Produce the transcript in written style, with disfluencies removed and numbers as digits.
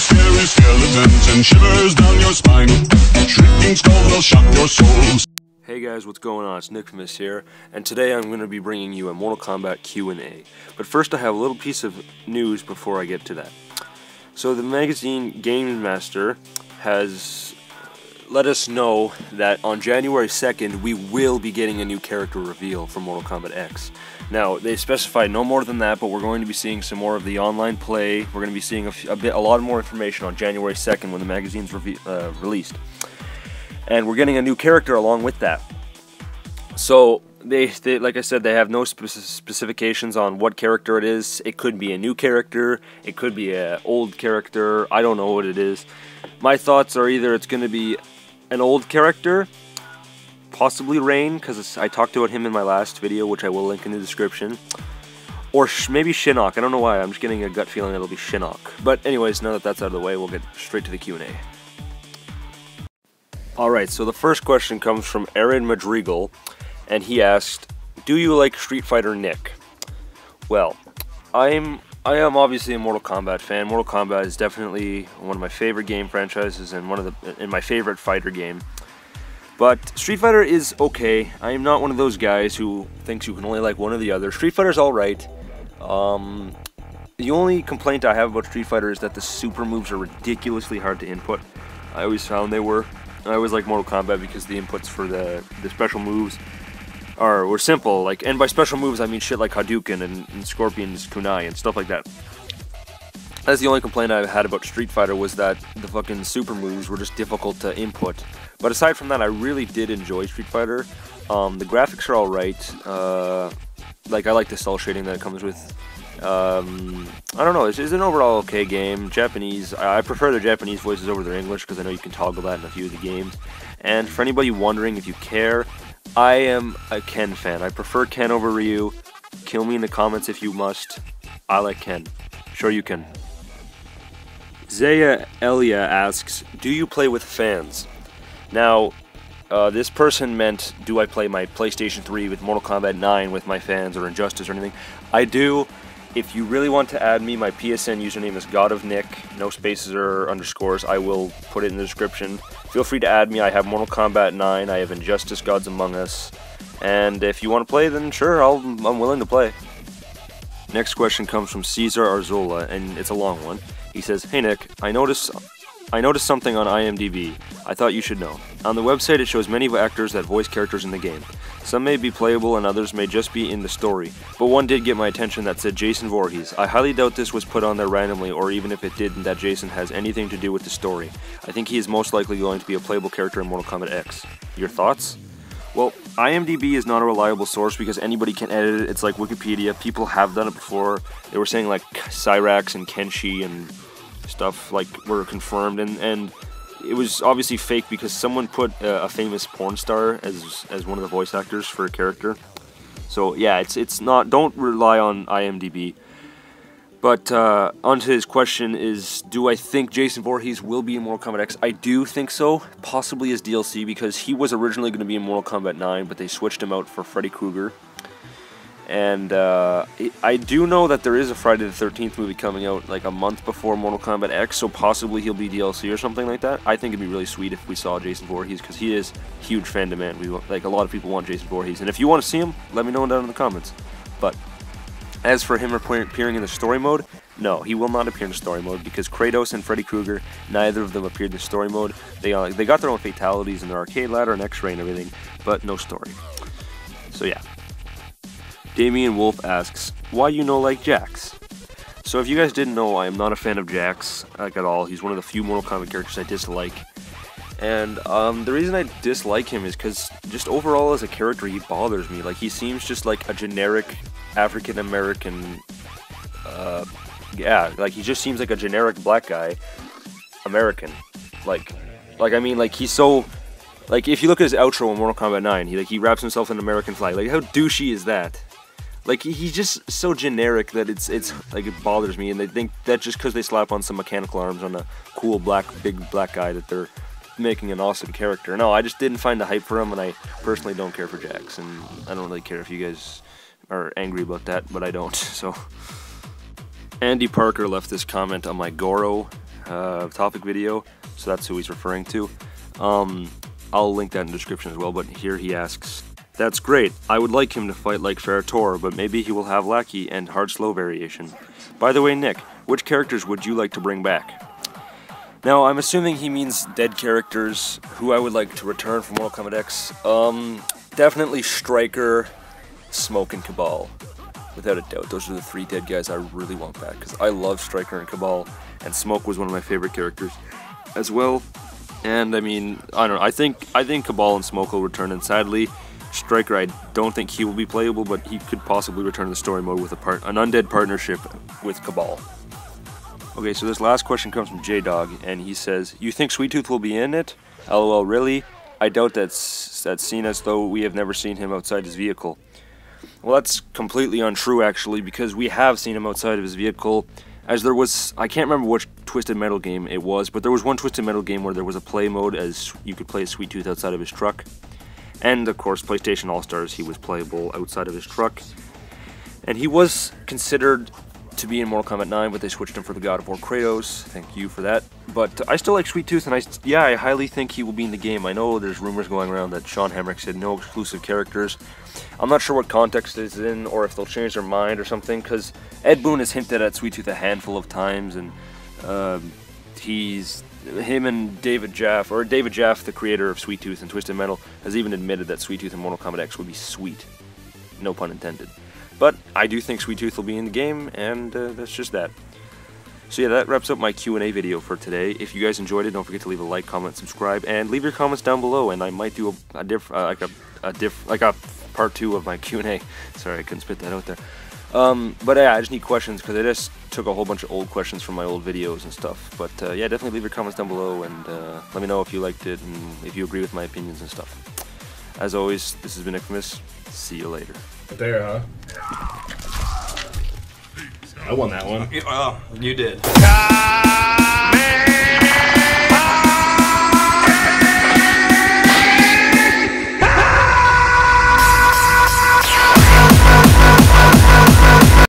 scary skeletons and shivers down your spine. Shrieking skulls will shock your souls. Hey guys, what's going on? It's Nickfamus here, and today I'm going to be bringing you a Mortal Kombat Q&A. But first I have a little piece of news before I get to that. So the magazine Game Master has let us know that on January 2nd we will be getting a new character reveal for Mortal Kombat X. Now, they specified no more than that, but we're going to be seeing some more of the online play. We're going to be seeing a lot more information on January 2nd when the magazine's released. And we're getting a new character along with that. So, they like I said, they have no specifications on what character it is. It could be a new character, it could be an old character, I don't know what it is. My thoughts are either it's going to be an old character, possibly Rain, because I talked about him in my last video, which I will link in the description. Or maybe Shinnok, I don't know why, I'm just getting a gut feeling it'll be Shinnok. But anyways, now that that's out of the way, we'll get straight to the Q&A. Alright, so the first question comes from Aaron Madrigal, and he asked, do you like Street Fighter Nick? Well, I am obviously a Mortal Kombat fan. Mortal Kombat is definitely one of my favorite game franchises and my favorite fighter game. But Street Fighter is okay. I am not one of those guys who thinks you can only like one or the other. Street Fighter's alright. The only complaint I have about Street Fighter is that the super moves are ridiculously hard to input. I always found they were. I always like Mortal Kombat because the inputs for the special moves were simple. And by special moves I mean shit like Hadouken and Scorpion's Kunai and stuff like that. That's the only complaint I had about Street Fighter, was that the fucking super moves were just difficult to input. But aside from that, I really did enjoy Street Fighter. The graphics are alright. I like the cell shading that it comes with. I don't know, it's an overall okay game. Japanese, I prefer the Japanese voices over their English because I know you can toggle that in a few of the games. And for anybody wondering if you care, I am a Ken fan. I prefer Ken over Ryu. Kill me in the comments if you must. I like Ken. Sure you can. Zaya Elia asks, do you play with fans? Now, this person meant, do I play my PlayStation 3 with Mortal Kombat 9 with my fans or Injustice or anything? I do. If you really want to add me, my PSN username is God of Nick, no spaces or underscores. I will put it in the description. Feel free to add me. I have Mortal Kombat 9, I have Injustice, Gods Among Us, and if you want to play, then sure, I'm willing to play. Next question comes from Cesar Arzola, and it's a long one. He says, hey Nick, I noticed something on IMDb I thought you should know. On the website it shows many actors that voice characters in the game. Some may be playable and others may just be in the story, but one did get my attention that said Jason Voorhees. I highly doubt this was put on there randomly, or even if it didn't, that Jason has anything to do with the story. I think he is most likely going to be a playable character in Mortal Kombat X. Your thoughts? Well, IMDb is not a reliable source because anybody can edit it. It's like Wikipedia. People have done it before. They were saying like Cyrax and Kenshi and stuff were confirmed, and it was obviously fake because someone put a famous porn star as one of the voice actors for a character. So yeah, it's not. Don't rely on IMDb. But onto his question is, do I think Jason Voorhees will be in Mortal Kombat X? I do think so, possibly as DLC, because he was originally going to be in Mortal Kombat 9, but they switched him out for Freddy Krueger. And I do know that there is a Friday the 13th movie coming out like a month before Mortal Kombat X, so possibly he'll be DLC or something like that. I think it'd be really sweet if we saw Jason Voorhees, because he is huge fan demand. A lot of people want Jason Voorhees, and if you want to see him, let me know down in the comments. But as for him appearing in the story mode, no, he will not appear in the story mode, because Kratos and Freddy Krueger, neither of them appeared in the story mode. They got their own fatalities in their arcade ladder and X-ray and everything, but no story. So yeah. Damian Wolf asks, why you no like Jax? So if you guys didn't know, I am not a fan of Jax, at all. He's one of the few Mortal Kombat characters I dislike. And the reason I dislike him is because just overall as a character, he bothers me. He seems just like a generic African-American, he just seems like a generic black guy, American. He's so, if you look at his outro in Mortal Kombat 9, he wraps himself in an American flag. How douchey is that? He's just so generic that it bothers me, and they think that just because they slap on some mechanical arms on a cool big black guy that they're making an awesome character. No, I just didn't find the hype for him, and I personally don't care for Jax, and I don't really care if you guys are angry about that, but I don't, so. Andy Parker left this comment on my Goro topic video, so that's who he's referring to. I'll link that in the description as well, but here he asks, "That's great. I would like him to fight like Ferrator, but maybe he will have Lackey and hard-slow variation. By the way, Nick, which characters would you like to bring back?" Now, I'm assuming he means dead characters who I would like to return from Mortal Kombat X. Definitely Striker, Smoke, and Cabal. Without a doubt, those are the 3 dead guys I really want back, because I love Striker and Cabal, and Smoke was one of my favorite characters as well. And I mean, I don't know, I think Cabal and Smoke will return, and sadly, Striker, I don't think he will be playable, but he could possibly return to the story mode with an undead partnership with Cabal. Okay, so this last question comes from J-Dog, and he says, "You think Sweet Tooth will be in it? LOL, really? I doubt that's seen as though we have never seen him outside his vehicle." Well, that's completely untrue, actually, because we have seen him outside of his vehicle, as there was, I can't remember which Twisted Metal game it was, but there was one Twisted Metal game where there was a play mode as you could play as Sweet Tooth outside of his truck. And, of course, PlayStation All-Stars, he was playable outside of his truck. And he was considered to be in Mortal Kombat 9, but they switched him for the God of War Kratos. Thank you for that. But I still like Sweet Tooth, and I highly think he will be in the game. I know there's rumors going around that Sean Hamrick said no exclusive characters. I'm not sure what context it's in, or if they'll change their mind or something, because Ed Boon has hinted at Sweet Tooth a handful of times, and him and David Jaff, the creator of Sweet Tooth and Twisted Metal, has even admitted that Sweet Tooth in Mortal Kombat X would be sweet. No pun intended. But I do think Sweet Tooth will be in the game, and that's just that. So yeah, that wraps up my Q&A video for today. If you guys enjoyed it, don't forget to leave a like, comment, subscribe, and leave your comments down below, and I might do a part 2 of my Q&A. Sorry, I couldn't spit that out there. But yeah, I just need questions, because I just took a whole bunch of old questions from my old videos and stuff. But yeah, definitely leave your comments down below, and let me know if you liked it, and if you agree with my opinions and stuff. As always, this has been Infamous. See you later. There, huh? I won that one. You did.